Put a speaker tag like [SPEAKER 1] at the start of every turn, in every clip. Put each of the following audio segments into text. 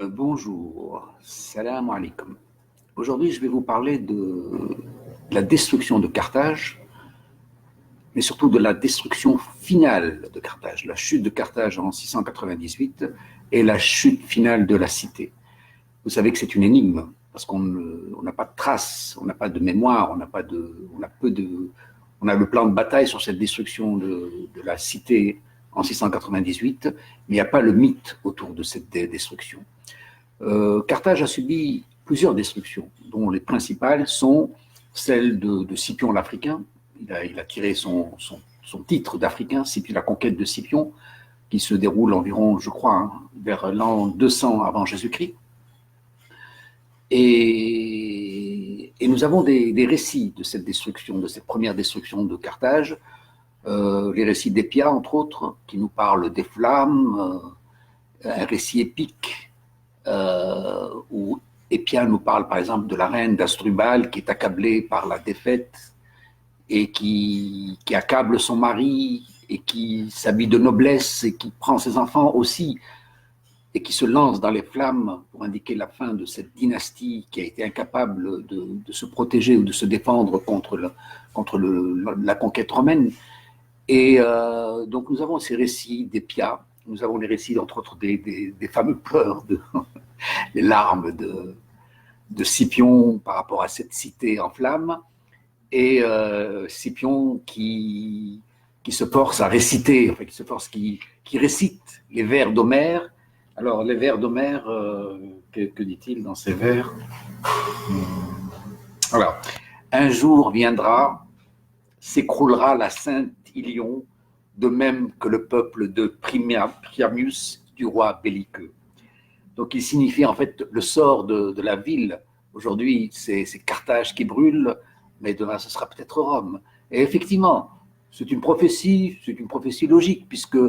[SPEAKER 1] Bonjour, salam alaikum. Aujourd'hui, je vais vous parler de la destruction de Carthage, mais surtout de la destruction finale de Carthage, la chute de Carthage en 698 et la chute finale de la cité. Vous savez que c'est une énigme, parce qu'on n'a pas de traces, on n'a pas de mémoire, on a le plan de bataille sur cette destruction de la cité en 698, mais il n'y a pas le mythe autour de cette destruction. Carthage a subi plusieurs destructions, dont les principales sont celles de Scipion l'Africain. Il a tiré son titre d'Africain, la conquête de Scipion, qui se déroule environ, je crois, vers l'an 200 avant Jésus-Christ. Et nous avons des récits de cette destruction, de cette première destruction de Carthage, les récits d'Épia, entre autres, qui nous parlent des flammes, un récit épique où Épia nous parle par exemple de la reine d'Asdrubal qui est accablée par la défaite et qui accable son mari et qui s'habille de noblesse et qui prend ses enfants aussi et qui se lance dans les flammes pour indiquer la fin de cette dynastie qui a été incapable de se protéger ou de se défendre contre la conquête romaine. Et donc nous avons ces récits d'Épia, nous avons les récits entre autres des fameux pleurs, les larmes de Scipion par rapport à cette cité en flammes, et Scipion qui se force à réciter, enfin qui récite les vers d'Homère. Alors les vers d'Homère, que dit-il dans ces vers? Alors, un jour viendra, s'écroulera la sainte Ilion, de même que le peuple de Priamus, du roi belliqueux. Donc il signifie en fait le sort de la ville. Aujourd'hui, c'est Carthage qui brûle, mais demain, ce sera peut-être Rome. Et effectivement, c'est une prophétie logique, puisque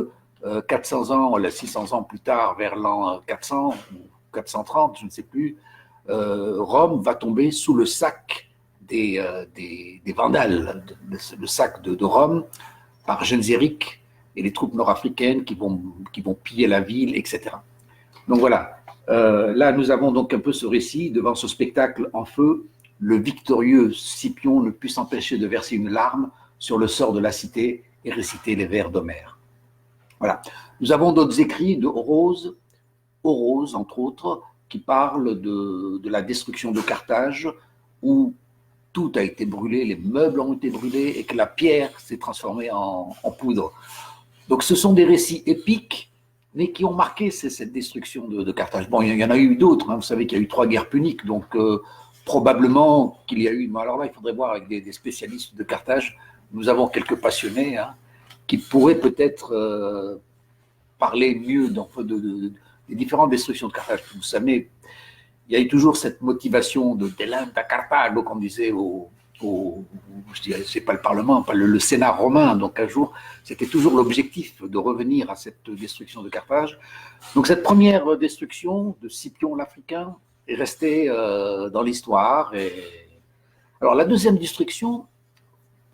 [SPEAKER 1] 400 ans, 600 ans plus tard, vers l'an 400 ou 430, je ne sais plus, Rome va tomber sous le sac des Vandales, le sac de Rome par Genséric et les troupes nord-africaines qui vont piller la ville, etc. Donc voilà, là nous avons donc un peu ce récit devant ce spectacle en feu. Le victorieux Scipion ne put s'empêcher de verser une larme sur le sort de la cité et réciter les vers d'Homère. Voilà. Nous avons d'autres écrits de Orose, entre autres, qui parlent de la destruction de Carthage, où tout a été brûlé, les meubles ont été brûlés et que la pierre s'est transformée en poudre. Donc ce sont des récits épiques, mais qui ont marqué cette destruction de Carthage. Bon, il y en a eu d'autres, hein. Vous savez qu'il y a eu 3 guerres puniques, donc probablement qu'il y a eu, mais alors là il faudrait voir avec des spécialistes de Carthage. Nous avons quelques passionnés, hein, qui pourraient peut-être parler mieux des différentes destructions de Carthage. Vous savez, il y a eu toujours cette motivation de delenda Carthago, comme disait je dirais, c'est pas le Parlement, pas le Sénat romain. Donc un jour, c'était toujours l'objectif de revenir à cette destruction de Carthage. Donc cette première destruction de Scipion l'Africain est restée dans l'histoire. Alors la deuxième destruction,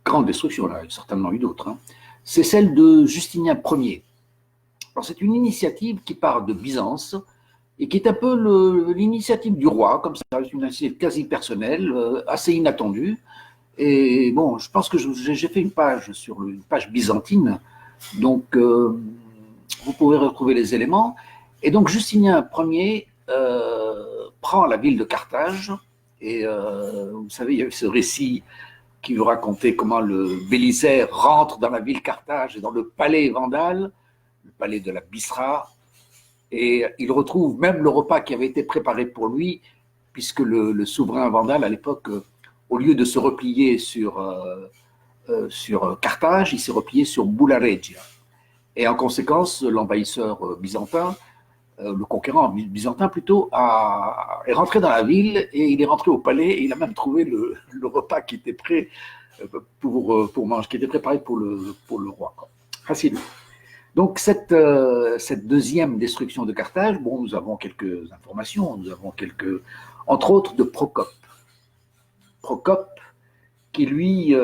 [SPEAKER 1] grande destruction, là, il y a certainement eu d'autres, hein, c'est celle de Justinien Ier. Alors c'est une initiative qui part de Byzance et qui est un peu l'initiative du roi, comme ça, une initiative quasi personnelle, assez inattendue. Et bon, je pense que j'ai fait une page sur une page byzantine, donc vous pouvez retrouver les éléments. Et donc Justinien Ier prend la ville de Carthage, et vous savez, il y a eu ce récit qui vous racontait comment le Bélisaire rentre dans la ville Carthage et dans le palais vandale, le palais de la Bysra, et il retrouve même le repas qui avait été préparé pour lui, puisque le souverain vandale, à l'époque, au lieu de se replier sur Carthage, il s'est replié sur Boularegia. Et en conséquence, l'envahisseur byzantin, le conquérant byzantin plutôt, est rentré dans la ville et il est rentré au palais et il a même trouvé le repas qui était prêt pour manger, qui était préparé pour le roi. Facile. Donc cette deuxième destruction de Carthage, bon, nous avons quelques informations, entre autres de Procope. Procope, qui lui,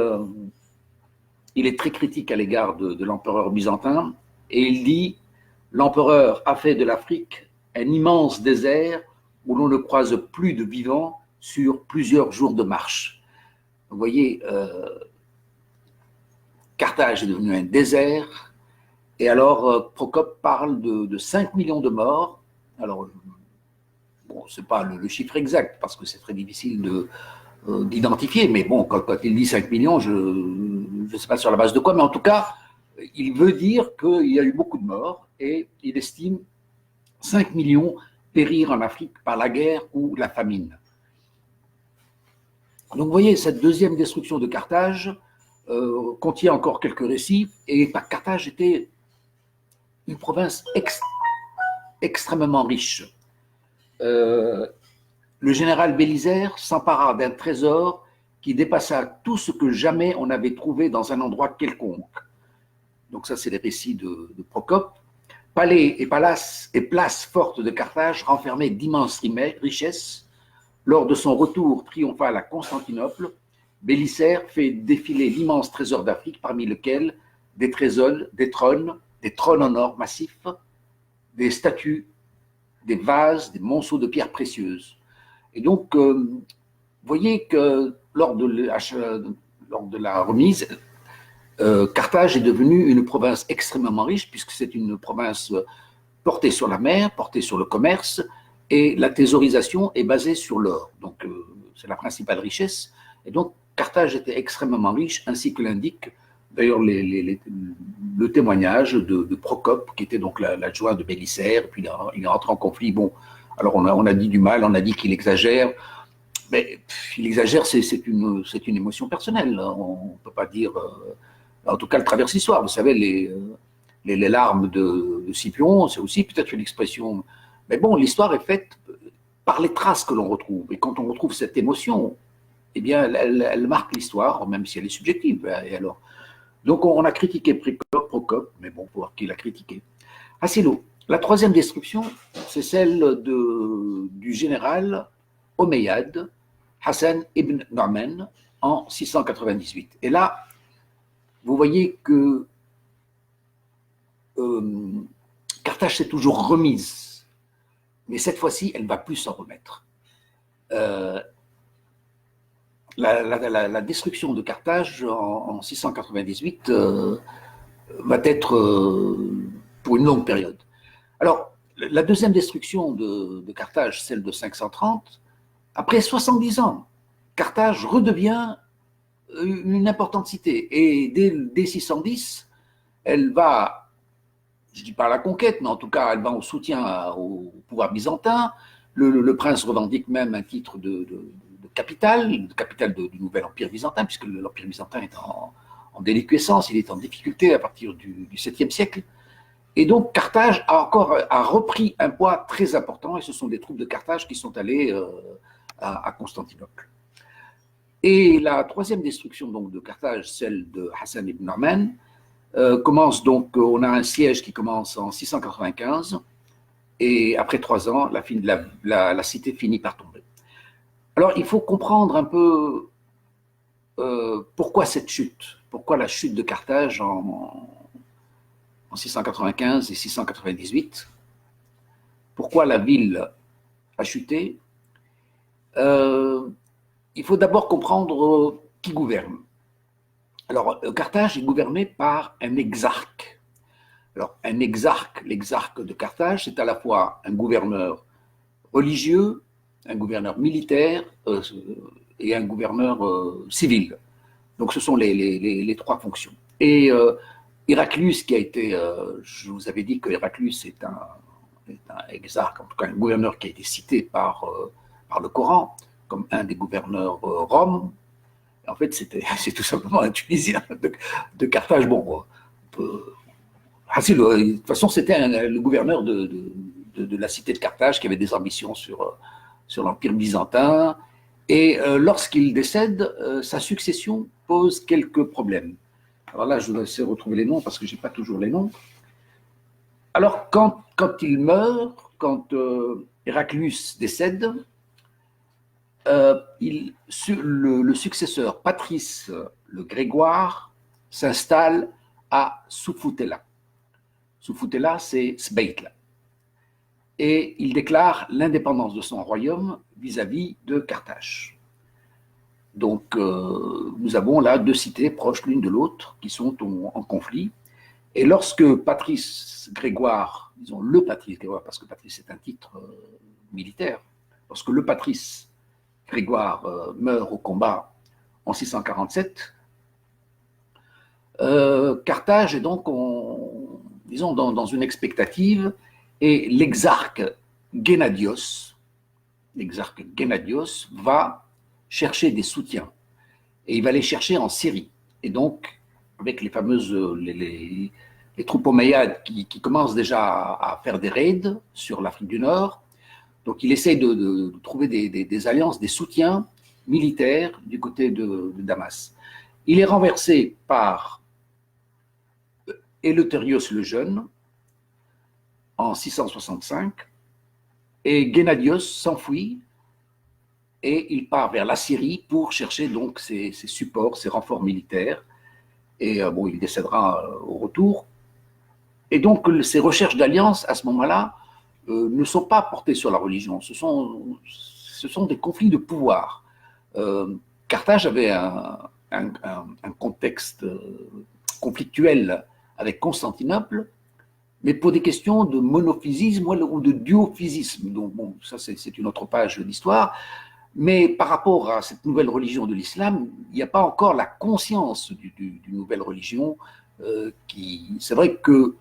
[SPEAKER 1] il est très critique à l'égard de l'empereur byzantin, et il dit l'empereur a fait de l'Afrique un immense désert où l'on ne croise plus de vivants sur plusieurs jours de marche. Vous voyez, Carthage est devenu un désert, et alors Procope parle de 5 millions de morts. Alors, bon, ce n'est pas le chiffre exact, parce que c'est très difficile d'identifier, mais bon, quand il dit 5 millions, je ne sais pas sur la base de quoi, mais en tout cas, il veut dire qu'il y a eu beaucoup de morts, et il estime 5 millions périr en Afrique par la guerre ou la famine. Donc vous voyez, cette deuxième destruction de Carthage contient encore quelques récits, et Carthage était une province extrêmement riche. Le général Bélisaire s'empara d'un trésor qui dépassa tout ce que jamais on avait trouvé dans un endroit quelconque. Donc ça, c'est les récits de Procope. Palais et palaces et places fortes de Carthage renfermaient d'immenses richesses. Lors de son retour triomphal à Constantinople, Bélisaire fait défiler l'immense trésor d'Afrique, parmi lesquels des trônes en or massif, des statues, des vases, des monceaux de pierres précieuses. Et donc, vous voyez que lors de la remise, Carthage est devenue une province extrêmement riche, puisque c'est une province portée sur la mer, portée sur le commerce, et la thésaurisation est basée sur l'or. Donc, c'est la principale richesse. Et donc, Carthage était extrêmement riche, ainsi que l'indique d'ailleurs le témoignage de Procope, qui était donc l'adjoint de Bélisaire, et puis il est rentré en conflit. Bon, alors on a dit du mal, on a dit qu'il exagère, mais il exagère, c'est une émotion personnelle. On ne peut pas dire. En tout cas, le travers l'histoire. Vous savez, les larmes de Scipion, c'est aussi peut-être une expression. Mais bon, l'histoire est faite par les traces que l'on retrouve. Et quand on retrouve cette émotion, eh bien, elle marque l'histoire, même si elle est subjective. Et alors, donc, on a critiqué Procope, mais bon, pour voir qui l'a critiqué. Asilo. La troisième destruction, c'est celle du général Omeyyade, Hassan ibn Nu'man, en 698. Et là, vous voyez que Carthage s'est toujours remise, mais cette fois-ci, elle ne va plus s'en remettre. La destruction de Carthage en 698 va être pour une longue période. Alors, la deuxième destruction de Carthage, celle de 530, après 70 ans, Carthage redevient une importante cité. Et dès 610, elle va, je ne dis pas à la conquête, mais en tout cas, elle va au soutien au pouvoir byzantin. Le prince revendique même un titre de capitale du nouvel empire byzantin, puisque l'empire byzantin est en déliquescence, il est en difficulté à partir du 7e siècle. Et donc Carthage a repris un poids très important, et ce sont des troupes de Carthage qui sont allées à Constantinople. Et la troisième destruction donc, de Carthage, celle de Hassan ibn Nu'man, commence donc, on a un siège qui commence en 695, et après 3 ans, la cité finit par tomber. Alors il faut comprendre un peu pourquoi cette chute, pourquoi la chute de Carthage en 695 et 698, pourquoi la ville a chuté. Il faut d'abord comprendre qui gouverne. Alors, Carthage est gouverné par un exarque. Alors, un exarque, l'exarque de Carthage, c'est à la fois un gouverneur religieux, un gouverneur militaire et un gouverneur civil. Donc, ce sont les 3 fonctions. Et Héraclius, qui a été, je vous avais dit que Héraclius est un exarque, en tout cas un gouverneur qui a été cité par le Coran comme un des gouverneurs roms. En fait, c'est tout simplement un Tunisien de Carthage. Bon, de toute façon, c'était le gouverneur de la cité de Carthage qui avait des ambitions sur l'Empire byzantin. Et lorsqu'il décède, sa succession pose quelques problèmes. Alors là, je vais essayer de retrouver les noms parce que je n'ai pas toujours les noms. Alors, quand il meurt, quand Héraclius décède, le successeur Patrice le Grégoire s'installe à Soufoutéla. Soufutela, c'est Sbeitla. Et il déclare l'indépendance de son royaume vis-à-vis de Carthage. Donc, nous avons là deux cités proches l'une de l'autre qui sont en conflit. Et lorsque Patrice Grégoire, disons le Patrice Grégoire, parce que Patrice est un titre militaire, lorsque le Patrice Grégoire meurt au combat en 647, Carthage est donc, disons, dans une expectative, et l'exarque Gennadios va chercher des soutiens, et il va les chercher en Syrie. Et donc, avec les fameuses les troupes omeyyades qui commencent déjà à faire des raids sur l'Afrique du Nord, donc il essaye de trouver des alliances, des soutiens militaires du côté de Damas. Il est renversé par Eleuthérios le Jeune en 665 et Gennadios s'enfuit et il part vers la Syrie pour chercher donc ses supports, ses renforts militaires. Et bon, il décédera au retour. Et donc, ces recherches d'alliance, à ce moment-là, ne sont pas portées sur la religion. Ce sont des conflits de pouvoir. Carthage avait un contexte conflictuel avec Constantinople, mais pour des questions de monophysisme ou de duophysisme. Donc, bon, ça, c'est une autre page d'histoire. Mais par rapport à cette nouvelle religion de l'islam, il n'y a pas encore la conscience d'une nouvelle religion. C'est vrai que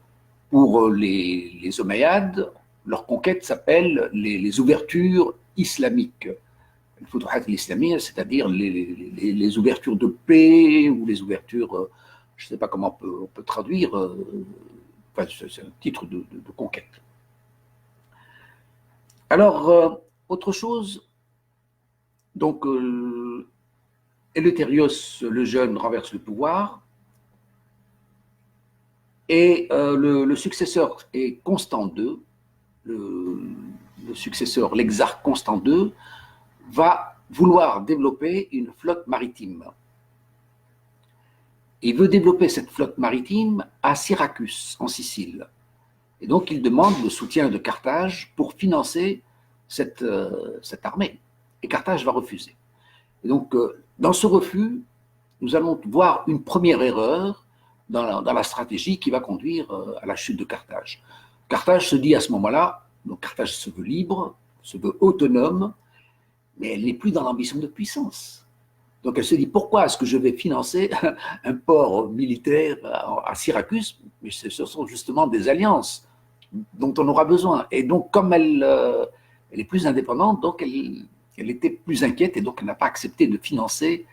[SPEAKER 1] pour les Omeyyades, leur conquête s'appelle les ouvertures islamiques. Il faut l'islamique, c'est-à-dire les ouvertures de paix ou les ouvertures, je ne sais pas comment on peut traduire, enfin, c'est un titre de conquête. Alors, autre chose. Donc, Eleuthérios le Jeune renverse le pouvoir et le successeur est Constant II, le successeur, l'exarque Constant II, va vouloir développer une flotte maritime. Il veut développer cette flotte maritime à Syracuse, en Sicile. Et donc, il demande le soutien de Carthage pour financer cette armée. Et Carthage va refuser. Et donc, dans ce refus, nous allons voir une première erreur dans la stratégie qui va conduire à la chute de Carthage. Carthage se dit à ce moment-là, donc Carthage se veut libre, se veut autonome, mais elle n'est plus dans l'ambition de puissance. Donc elle se dit, pourquoi est-ce que je vais financer un port militaire à Syracuse? Mais ce sont justement des alliances dont on aura besoin. Et donc, comme elle est plus indépendante, donc elle était plus inquiète et donc elle n'a pas accepté de financer,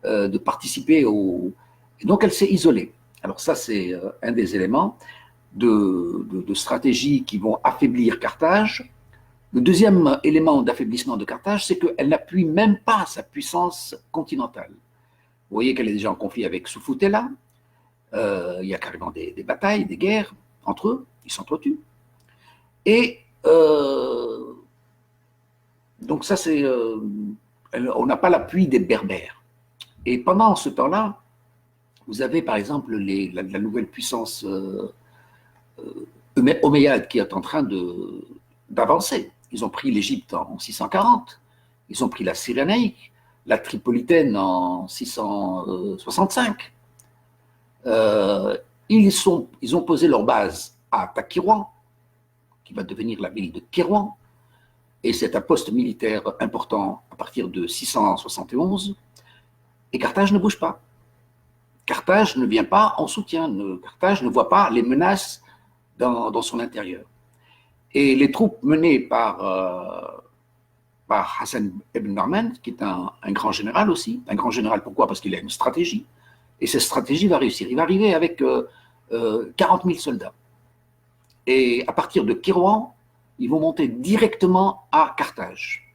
[SPEAKER 1] de participer au... Et donc elle s'est isolée. Alors ça, c'est un des éléments de stratégie qui vont affaiblir Carthage. Le deuxième élément d'affaiblissement de Carthage, c'est qu'elle n'appuie même pas sa puissance continentale. Vous voyez qu'elle est déjà en conflit avec Soufutela. Il y a carrément des batailles, des guerres entre eux. Ils s'entretuent. Et donc ça, c'est... on n'a pas l'appui des Berbères. Et pendant ce temps-là, vous avez par exemple la nouvelle puissance omeyyade qui est en train d'avancer. Ils ont pris l'Égypte en 640, ils ont pris la Cyrénaïque, la Tripolitaine en 665. Ils ont posé leur base à Takirouan, qui va devenir la ville de Kérouan, et c'est un poste militaire important à partir de 671, et Carthage ne bouge pas. Carthage ne vient pas en soutien, Carthage ne voit pas les menaces dans son intérieur. Et les troupes menées par Hassan ibn Narman, qui est un grand général aussi, un grand général pourquoi? Parce qu'il a une stratégie, et cette stratégie va réussir. Il va arriver avec 40 000 soldats. Et à partir de Kérouan, ils vont monter directement à Carthage.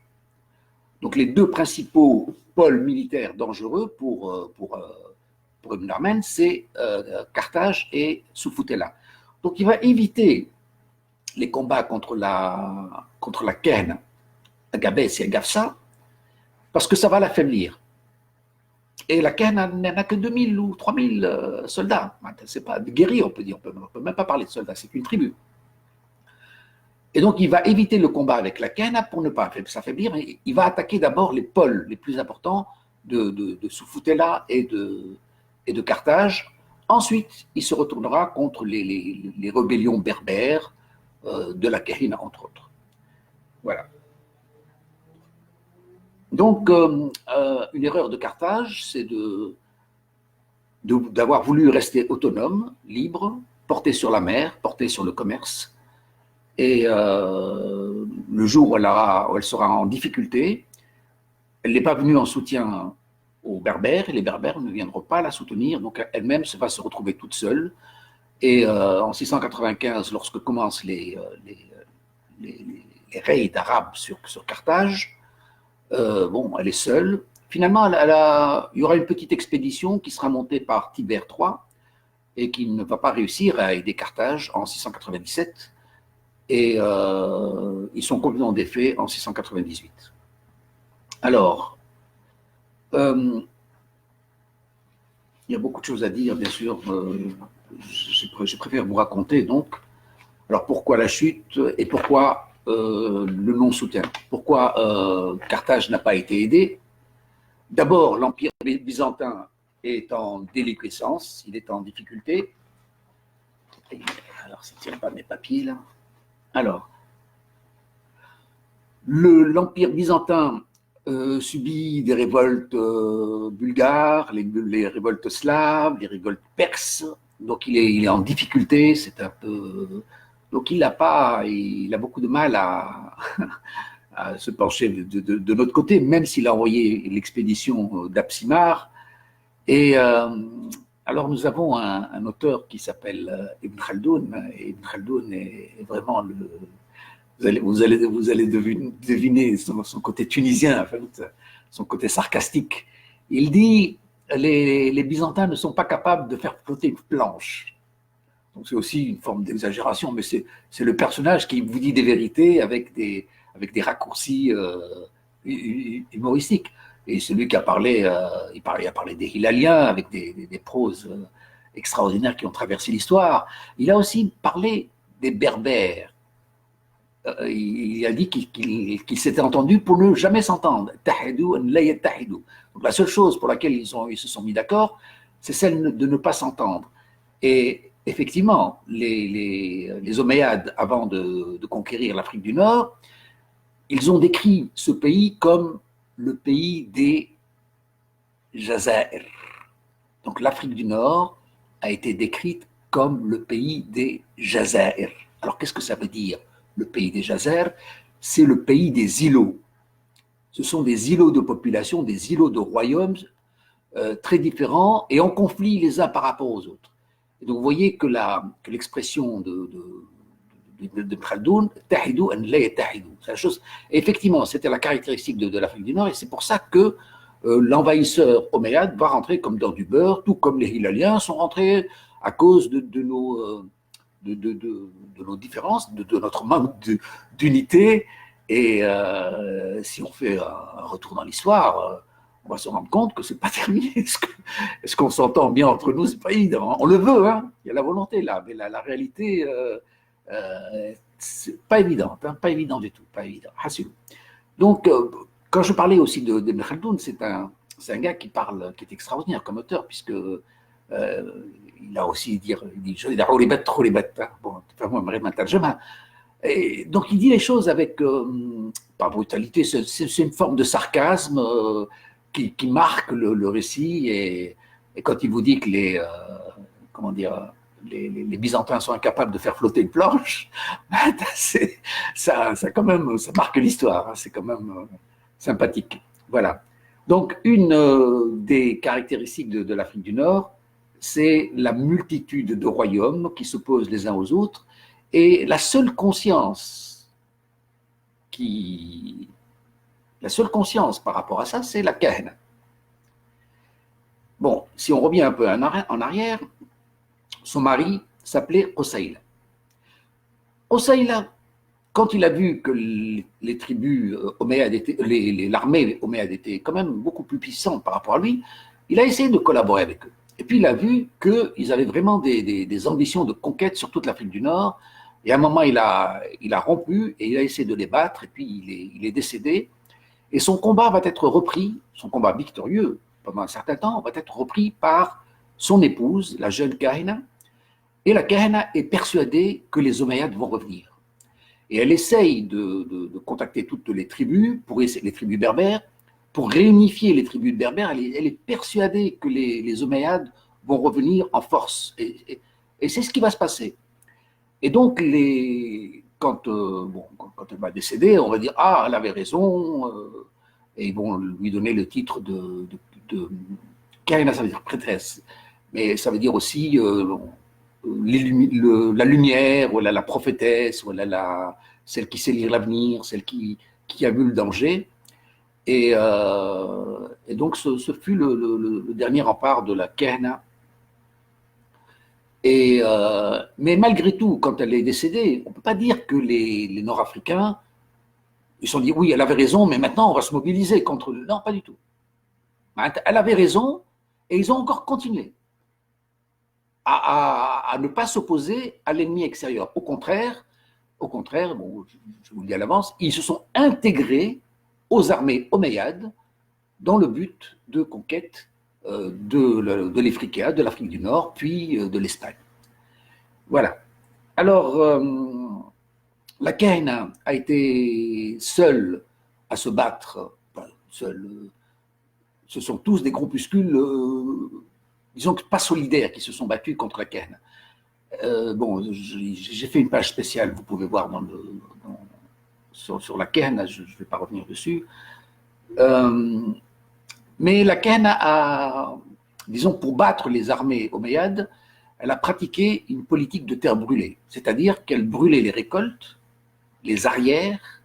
[SPEAKER 1] Donc les deux principaux pôles militaires dangereux pour Ibn Armen, c'est Carthage et Soufutela. Donc il va éviter les combats contre la Kenne, à Gabès et à Gafsa, parce que ça va l'affaiblir. Et la Kahana n'a que 2000 ou 3000 soldats. C'est pas de guerriers, on peut dire. On ne peut même pas parler de soldats, c'est une tribu. Et donc, il va éviter le combat avec la Kahana pour ne pas s'affaiblir. Il va attaquer d'abord les pôles les plus importants de Soufutela et de Carthage. Ensuite, il se retournera contre les rébellions berbères de la Kahina, entre autres. Voilà. Donc, une erreur de Carthage, c'est d'avoir voulu rester autonome, libre, porté sur la mer, porté sur le commerce. Et le jour où elle sera en difficulté, elle n'est pas venue en soutien aux Berbères, et les Berbères ne viendront pas la soutenir, donc elle-même va se retrouver toute seule. Et en 695, lorsque commencent les raids arabes sur Carthage, bon, elle est seule. Finalement, il y aura une petite expédition qui sera montée par Tibère III et qui ne va pas réussir à aider Carthage en 697. Et ils sont complètement défaits en 698. Alors, il y a beaucoup de choses à dire, bien sûr. Je préfère vous raconter, donc. Alors, pourquoi la chute et pourquoi le non-soutien? Pourquoi Carthage n'a pas été aidé? D'abord, l'Empire byzantin est en déliquescence, il est en difficulté. Alors, ça ne tient pas mes papiers, là. Alors, l'Empire byzantin subit des révoltes bulgares, les révoltes slaves, les révoltes perses. Donc il est en difficulté, c'est un peu. Donc il a beaucoup de mal à se pencher de notre côté, même s'il a envoyé l'expédition d'Apsimar. Et alors nous avons un auteur qui s'appelle Ibn Khaldoun. Et Ibn Khaldoun est vraiment vous allez deviner son côté tunisien, en fait, son côté sarcastique. Il dit les Byzantins ne sont pas capables de faire flotter une planche. Donc c'est aussi une forme d'exagération, mais c'est le personnage qui vous dit des vérités avec des raccourcis humoristiques. Et celui qui a parlé, il a parlé des Hilaliens avec des proses extraordinaires qui ont traversé l'histoire. Il a aussi parlé des Berbères. Il a dit qu'il s'était entendu pour ne jamais s'entendre. Donc la seule chose pour laquelle ils se sont mis d'accord, c'est celle de ne pas s'entendre. Et effectivement, les Omeyyades, avant de conquérir l'Afrique du Nord, ils ont décrit ce pays comme le pays des Jazair. Donc l'Afrique du Nord a été décrite comme le pays des Jazair. Alors qu'est-ce que ça veut dire? Le pays des Jazair, c'est le pays des îlots. Ce sont des îlots de population, des îlots de royaumes très différents et en conflit les uns par rapport aux autres. Et donc vous voyez que l'expression de Khaldoun, tahidou an la yatahidou, c'est la chose. Et effectivement, c'était la caractéristique de l'Afrique du Nord et c'est pour ça que l'envahisseur omeyyade va rentrer comme dans du beurre, tout comme les Hilaliens sont rentrés à cause de nos différences, de notre manque d'unité. Et si on fait un retour dans l'histoire, on va se rendre compte que c'est pas terminé. Est-ce qu'on s'entend bien entre nous? C'est pas évident. On le veut, hein. Il y a la volonté là, mais la réalité, c'est pas évident, hein. Pas évident du tout, pas évident. Donc, quand je parlais aussi d'Ibn Khaldoun, c'est un gars qui est extraordinaire comme auteur, puisque il a aussi dit donc il dit les choses avec pas brutalité, c'est une forme de sarcasme qui marque le récit et quand il vous dit que les Byzantins sont incapables de faire flotter une planche, ça quand même ça marque l'histoire, hein, c'est quand même sympathique. Voilà. Donc une des caractéristiques de l'Afrique du Nord, c'est la multitude de royaumes qui s'opposent les uns aux autres et la seule conscience par rapport à ça, c'est la Kahana. Bon, si on revient un peu en arrière, son mari s'appelait Qusayla. Qusayla, quand il a vu que les tribus omeyyades l'armée omeyyade était quand même beaucoup plus puissante par rapport à lui, il a essayé de collaborer avec eux. Et puis il a vu qu'ils avaient vraiment des ambitions de conquête sur toute l'Afrique du Nord. Et à un moment, il a rompu et il a essayé de les battre. Et puis il est décédé. Et son combat va être repris, son combat victorieux pendant un certain temps, va être repris par son épouse, la jeune Kahina. Et la Kahina est persuadée que les Omeyyades vont revenir. Et elle essaye de contacter toutes les tribus, les tribus berbères, pour réunifier les tribus berbères. Elle est persuadée que les Omeyyades vont revenir en force. Et c'est ce qui va se passer. Et donc, quand elle va décéder, on va dire, ah, elle avait raison, et ils vont lui donner le titre de Kahina, ça veut dire prêtresse, mais ça veut dire aussi la lumière, voilà, la prophétesse, voilà, celle qui sait lire l'avenir, celle qui a vu le danger. Et donc, ce fut le dernier rempart de la Kahina. Mais malgré tout, quand elle est décédée, on ne peut pas dire que les Nord-Africains, ils se sont dit, oui, elle avait raison, mais maintenant on va se mobiliser contre eux. Non, pas du tout. Elle avait raison, et ils ont encore continué à ne pas s'opposer à l'ennemi extérieur. Au contraire, bon, je vous le dis à l'avance, ils se sont intégrés aux armées omeyyades dans le but de conquête de l'Ifriqiya, de l'Afrique du Nord, puis de l'Espagne. Voilà. Alors, la Kahina a été seule à se battre, enfin, seule, ce sont tous des groupuscules, disons que pas solidaires, qui se sont battus contre la Kahina. Bon, j'ai fait une page spéciale, vous pouvez voir sur la Kahina, je ne vais pas revenir dessus. Mais la Kahina a, disons, pour battre les armées omeyyades, elle a pratiqué une politique de terre brûlée, c'est-à-dire qu'elle brûlait les récoltes, les arrières,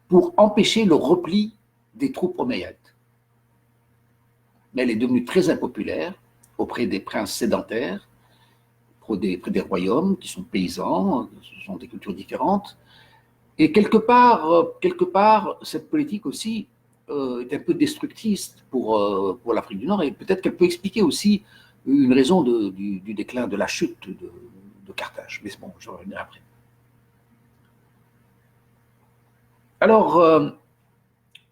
[SPEAKER 1] pour empêcher le repli des troupes omeyyades. Mais elle est devenue très impopulaire auprès des princes sédentaires, auprès des royaumes qui sont paysans, ce sont des cultures différentes. Et quelque part cette politique aussi est un peu destructrice pour l'Afrique du Nord, et peut-être qu'elle peut expliquer aussi une raison du déclin, de la chute de Carthage. Mais bon, je reviendrai après. Alors,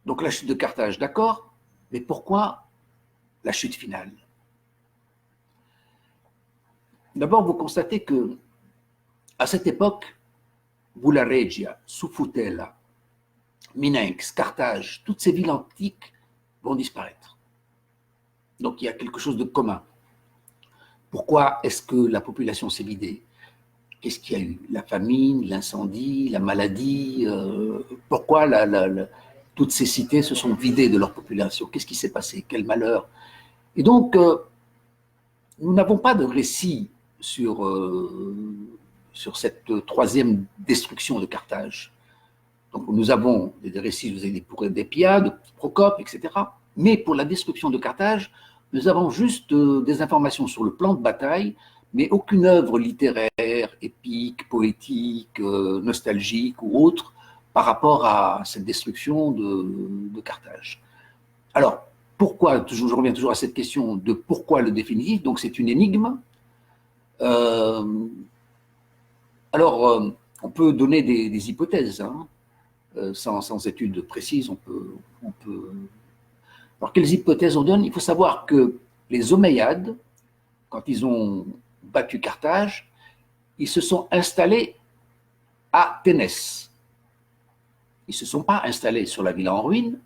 [SPEAKER 1] donc la chute de Carthage, d'accord, mais pourquoi la chute finale? D'abord, vous constatez que à cette époque, Bulla Regia, Sufutela, Minenx, Carthage, toutes ces villes antiques vont disparaître. Donc il y a quelque chose de commun. Pourquoi est-ce que la population s'est vidée? Qu'est-ce qu'il y a eu? La famine, l'incendie, la maladie? Pourquoi toutes ces cités se sont vidées de leur population? Qu'est-ce qui s'est passé? Quel malheur? Et donc, nous n'avons pas de récit sur cette troisième destruction de Carthage. Donc, nous avons des récits, vous avez d'Hépiade, de Procope, etc. Mais pour la destruction de Carthage, nous avons juste des informations sur le plan de bataille, mais aucune œuvre littéraire, épique, poétique, nostalgique ou autre par rapport à cette destruction de Carthage. Alors, pourquoi, je reviens toujours à cette question de pourquoi le définitif, donc c'est une énigme. Alors, on peut donner des hypothèses, hein, sans études précises, on peut. Alors, quelles hypothèses on donne? Il faut savoir que les Omeyyades, quand ils ont battu Carthage, ils se sont installés à Ténès. Ils ne se sont pas installés sur la ville en ruine,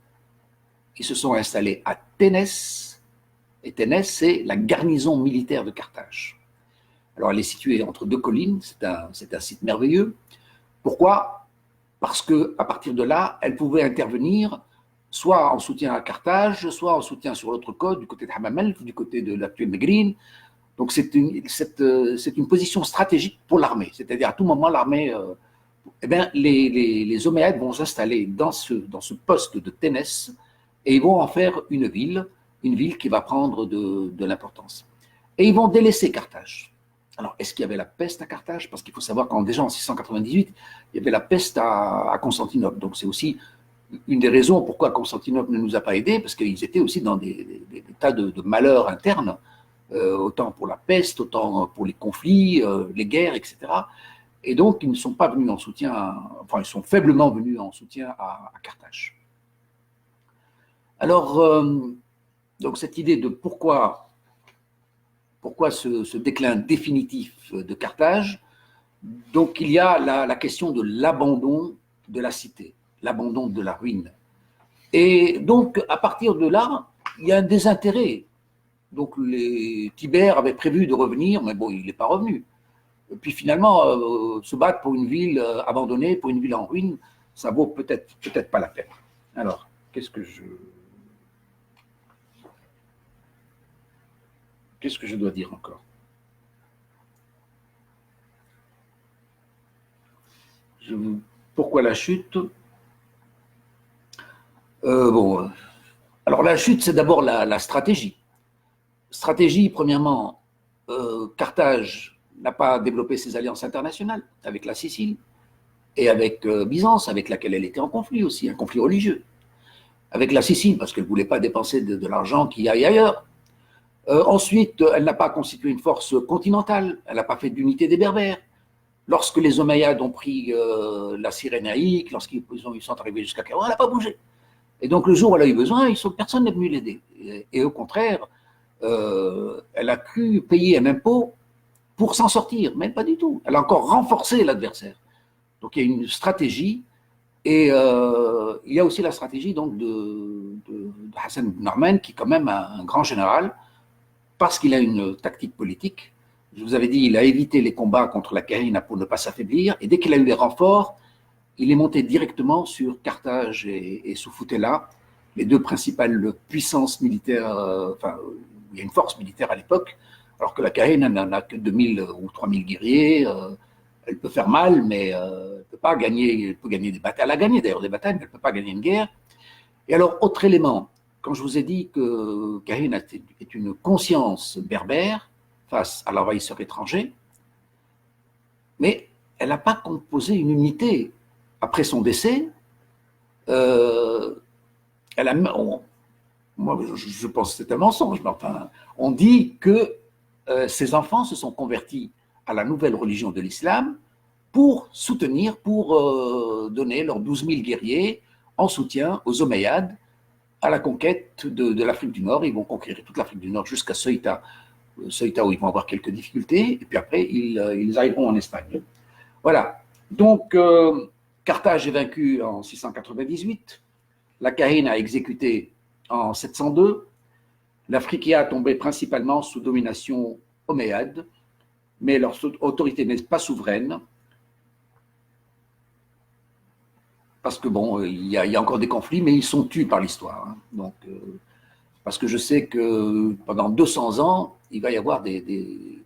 [SPEAKER 1] ils se sont installés à Ténès, et Ténès, c'est la garnison militaire de Carthage. Alors, elle est située entre deux collines, c'est un site merveilleux. Pourquoi? Parce qu'à partir de là, elle pouvait intervenir soit en soutien à Carthage, soit en soutien sur l'autre côte, du côté de Hammamelk, du côté de l'actuel Mégrine. Donc, c'est une position stratégique pour l'armée. C'est-à-dire, à tout moment, l'armée, les Omeyyades vont s'installer dans ce poste de Ténès et ils vont en faire une ville qui va prendre de l'importance. Et ils vont délaisser Carthage. Alors, est-ce qu'il y avait la peste à Carthage? Parce qu'il faut savoir qu'en déjà en 698, il y avait la peste à Constantinople. Donc, c'est aussi une des raisons pourquoi Constantinople ne nous a pas aidés, parce qu'ils étaient aussi dans des tas de malheurs internes, autant pour la peste, autant pour les conflits, les guerres, etc. Et donc, ils ne sont pas venus en soutien, enfin, ils sont faiblement venus en soutien à Carthage. Alors, donc cette idée de pourquoi ce déclin définitif de Carthage, donc il y a la question de l'abandon de la cité, l'abandon de la ruine. Et donc, à partir de là, il y a un désintérêt. Donc, Tibère avait prévu de revenir, mais bon, il n'est pas revenu. Et puis finalement, se battre pour une ville abandonnée, pour une ville en ruine, ça vaut peut-être pas la peine. Alors, qu'est-ce que je dois dire encore? Pourquoi la chute? Bon, alors la chute, c'est d'abord la stratégie. Stratégie, premièrement, Carthage n'a pas développé ses alliances internationales avec la Sicile et avec Byzance, avec laquelle elle était en conflit aussi, un conflit religieux. Avec la Sicile, parce qu'elle ne voulait pas dépenser de l'argent qui aille ailleurs. Ensuite, elle n'a pas constitué une force continentale, elle n'a pas fait d'unité des Berbères. Lorsque les Omeyyades ont pris la Cyrénaïque, lorsqu'ils sont arrivés jusqu'à Cairo, elle n'a pas bougé. Et donc, le jour où elle a eu besoin, personne n'est venu l'aider. Et au contraire, elle a cru payer un impôt pour s'en sortir, mais pas du tout. Elle a encore renforcé l'adversaire. Donc, il y a une stratégie, et il y a aussi la stratégie donc, de Hassan ibn Arman, qui est quand même un grand général, parce qu'il a une tactique politique. Je vous avais dit, il a évité les combats contre la Kahina pour ne pas s'affaiblir, et dès qu'il a eu les renforts, il est monté directement sur Carthage et Soufoutéla, les deux principales puissances militaires, enfin, il y a une force militaire à l'époque, alors que la Kahina n'en a que 2000 ou 3000 guerriers, elle peut faire mal, mais elle ne peut pas gagner, elle peut gagner des batailles. Elle a gagné d'ailleurs des batailles, mais elle ne peut pas gagner une guerre. Et alors, autre élément, quand je vous ai dit que Kahina est une conscience berbère face à l'envahisseur étranger, mais elle n'a pas composé une unité. Après son décès, elle a, moi, je pense que c'est un mensonge, mais enfin, on dit que ses enfants se sont convertis à la nouvelle religion de l'islam pour soutenir, pour donner leurs 12 000 guerriers en soutien aux Omeyyades à la conquête de l'Afrique du Nord. Ils vont conquérir toute l'Afrique du Nord jusqu'à Ceuta où ils vont avoir quelques difficultés, et puis après, ils arriveront en Espagne. Voilà. Donc, Carthage est vaincu en 698, la Kahina a exécuté en 702, l'Afriqiya a tombé principalement sous domination omeyyade, mais leur autorité n'est pas souveraine, parce que bon, il y a encore des conflits, mais ils sont tus par l'histoire. Hein. Donc, parce que je sais que pendant 200 ans, il va y avoir des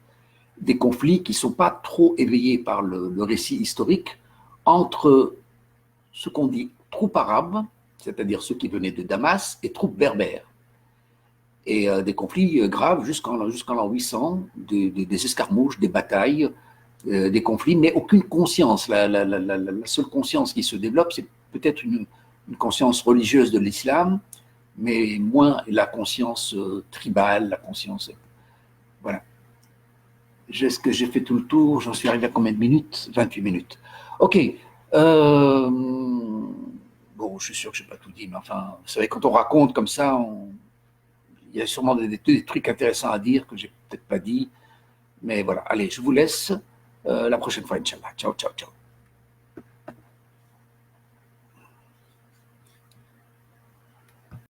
[SPEAKER 1] conflits qui ne sont pas trop éveillés par le récit historique entre ce qu'on dit troupes arabes, c'est-à-dire ceux qui venaient de Damas, et troupes berbères. Et des conflits graves jusqu'en l'an 800, des escarmouches, des batailles, des conflits, mais aucune conscience. La seule conscience qui se développe, c'est peut-être une conscience religieuse de l'islam, mais moins la conscience tribale, la conscience... Voilà. Est-ce que j'ai fait tout le tour? J'en suis arrivé à combien de minutes? 28 minutes. Ok. Bon, je suis sûr que je n'ai pas tout dit, mais enfin, vous savez, quand on raconte comme ça, il y a sûrement des trucs intéressants à dire que je n'ai peut-être pas dit. Mais voilà, allez, je vous laisse. La prochaine fois, Inch'Allah. Ciao, ciao, ciao.